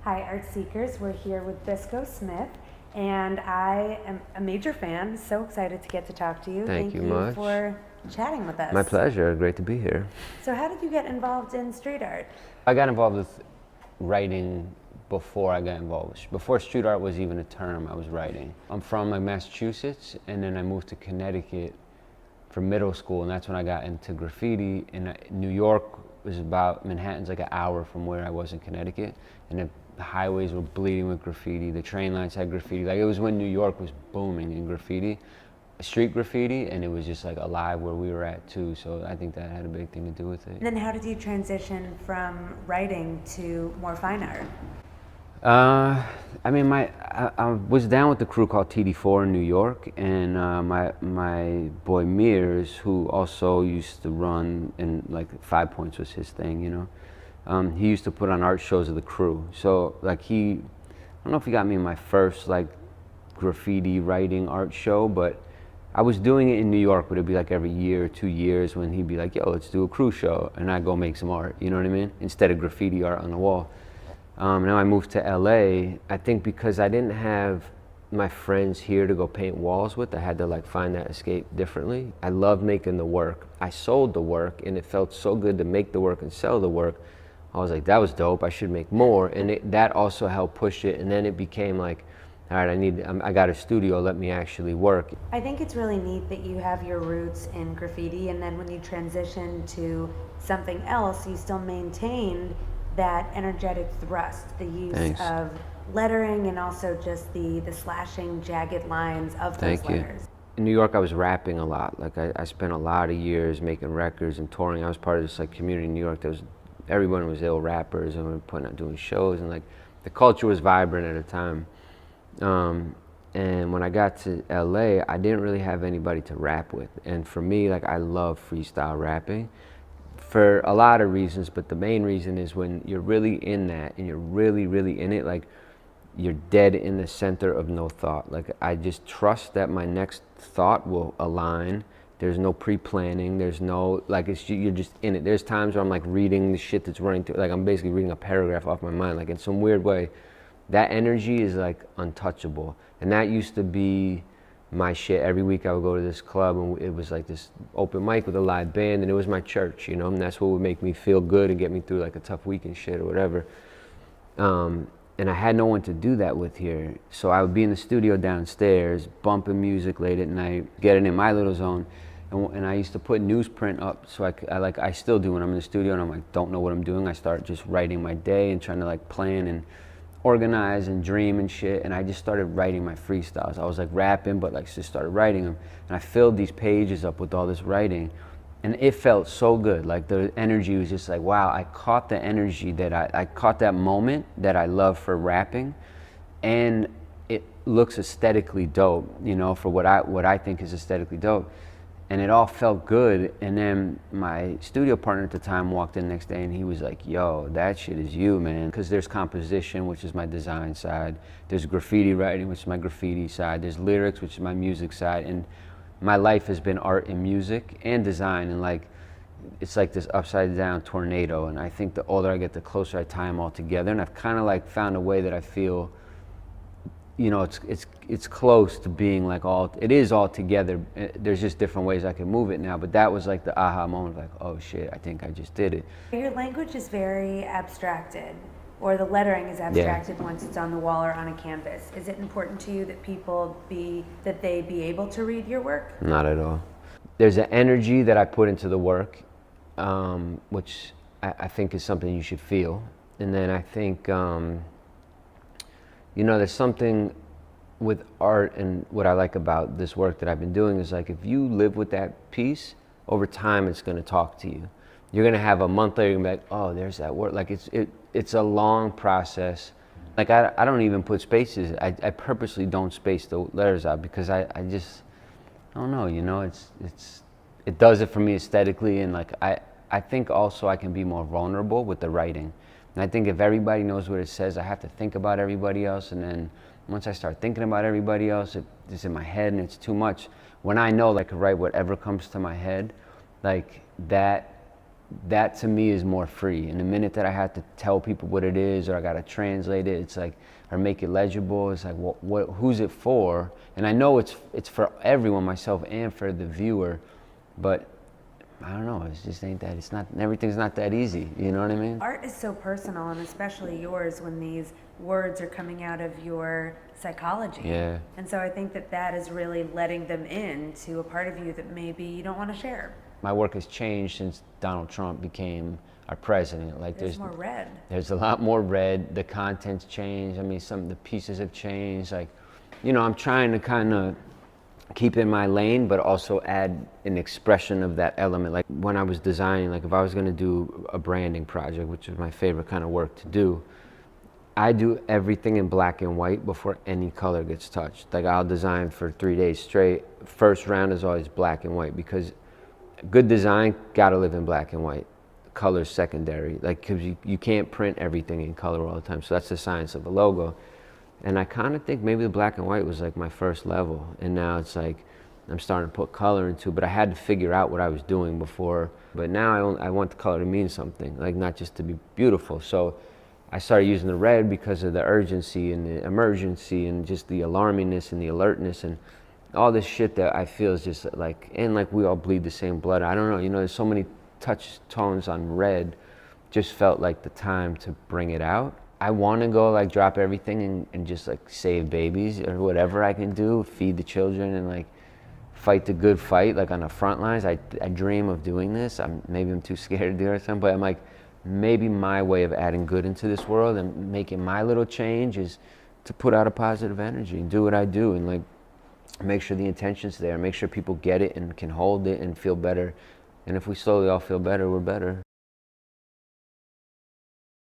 Hi, Art Seekers. We're here with Bisco Smith, and I am a major fan. So excited to get to talk to you. Thank you much for chatting with us. My pleasure. Great to be here. So, how did you get involved in street art? I got involved with writing before I got involved. Before street art was even a term, I was writing. I'm from Massachusetts, and then I moved to Connecticut for middle school, and that's when I got into graffiti. And New York was about, Manhattan's like an hour from where I was in Connecticut, and the highways were bleeding with graffiti. The train lines had graffiti. Like, it was when New York was booming in graffiti, street graffiti, and it was just like alive where we were at too. So I think that had a big thing to do with it. And then how did you transition from writing to more fine art? I mean, I was down with the crew called TD4 in New York, and my boy Mears, who also used to run, and like 5 Points was his thing, you know. He used to put on art shows of the crew. So like I don't know if he got me in my first like graffiti writing art show, but I was doing it in New York, but it'd be like every year or 2 years when he'd be like, yo, let's do a crew show, and I'd go make some art, you know what I mean? Instead of graffiti art on the wall. Now I moved to LA, I think because I didn't have my friends here to go paint walls with, I had to like find that escape differently. I loved making the work. I sold the work, and it felt so good to make the work and sell the work. I was like, that was dope, I should make more. And that also helped push it, and then it became like, all right, I got a studio, let me actually work. I think it's really neat that you have your roots in graffiti, and then when you transition to something else, you still maintained that energetic thrust, the use Thanks. of lettering, and also just the slashing, jagged lines of those Thank you. letters. In New York, I was rapping a lot. Like I spent a lot of years making records and touring. I was part of this like community in New York that was, everyone was ill rappers, and we were putting out doing shows, and like the culture was vibrant at the time. And when I got to LA, I didn't really have anybody to rap with. And for me, like, I love freestyle rapping for a lot of reasons, but the main reason is when you're really in that and you're really, really in it, like, you're dead in the center of no thought. Like, I just trust that my next thought will align. There's no pre-planning. There's no, like, you're just in it. There's times where I'm like reading the shit that's running through, like I'm basically reading a paragraph off my mind, like in some weird way. That energy is like untouchable. And that used to be my shit. Every week I would go to this club, and it was like this open mic with a live band, and it was my church, you know, and that's what would make me feel good and get me through like a tough week and shit or whatever. And I had no one to do that with here. So I would be in the studio downstairs, bumping music late at night, getting in my little zone. And I used to put newsprint up, so I still do when I'm in the studio and I'm like, don't know what I'm doing. I start just writing my day and trying to like plan and organize and dream and shit, and I just started writing my freestyles. I was like rapping, but like just started writing them, and I filled these pages up with all this writing, and it felt so good. Like the energy was just like, wow, I caught the energy that I caught that moment that I love for rapping, and it looks aesthetically dope, you know, for what I think is aesthetically dope. And it all felt good. And then my studio partner at the time walked in the next day, and he was like, yo, that shit is you, man. Because there's composition, which is my design side. There's graffiti writing, which is my graffiti side. There's lyrics, which is my music side. And my life has been art and music and design. And like, it's like this upside down tornado. And I think the older I get, the closer I tie them all together. And I've kind of like found a way that I feel, you know, it's close to being like it is all together. There's just different ways I can move it now, but that was like the aha moment, like, oh shit, I think I just did it. Your language is very abstracted, or the lettering is abstracted once it's on the wall or on a canvas. Is it important to you that they be able to read your work? Not at all. There's an energy that I put into the work, which I think is something you should feel. And then I think, you know, there's something with art, and what I like about this work that I've been doing is like, if you live with that piece, over time it's gonna talk to you. You're gonna have a month later, you're gonna be like, oh, there's that word. Like it's a long process. Like I don't even put spaces. I purposely don't space the letters out because I don't know, you know, it does it for me aesthetically, and like I think also I can be more vulnerable with the writing. And I think if everybody knows what it says, I have to think about everybody else, and then once I start thinking about everybody else, it's in my head and it's too much. When I know, like, I could write whatever comes to my head, like that that to me is more free. And the minute that I have to tell people what it is, or I gotta translate it, it's like, or make it legible, it's like, who's it for? And I know it's for everyone, myself and for the viewer, but I don't know, it just ain't that, everything's not that easy, you know what I mean? Art is so personal, and especially yours when these words are coming out of your psychology. Yeah. And so I think that is really letting them in to a part of you that maybe you don't want to share. My work has changed since Donald Trump became our president. Like there's more red. There's a lot more red. The content's changed. I mean, some of the pieces have changed. Like, you know, I'm trying to kind of keep in my lane, but also add an expression of that element. Like when I was designing, like if I was going to do a branding project, which is my favorite kind of work to do, I do everything in black and white before any color gets touched. Like I'll design for 3 days straight. First round is always black and white, because good design gotta live in black and white. Color's secondary, like, cause you can't print everything in color all the time. So that's the science of a logo. And I kind of think maybe the black and white was like my first level, and now it's like I'm starting to put color into. But I had to figure out what I was doing before. But now I want the color to mean something, like not just to be beautiful. So I started using the red because of the urgency and the emergency and just the alarmingness and the alertness and all this shit that I feel is just like, and like we all bleed the same blood. I don't know, you know, there's so many touch tones on red, just felt like the time to bring it out. I want to go like drop everything and just like save babies or whatever I can do, feed the children and like fight the good fight, like on the front lines. I dream of doing this. Maybe I'm too scared to do it or something, but I'm like, maybe my way of adding good into this world and making my little change is to put out a positive energy and do what I do and like make sure the intention's there, make sure people get it and can hold it and feel better. And if we slowly all feel better, we're better.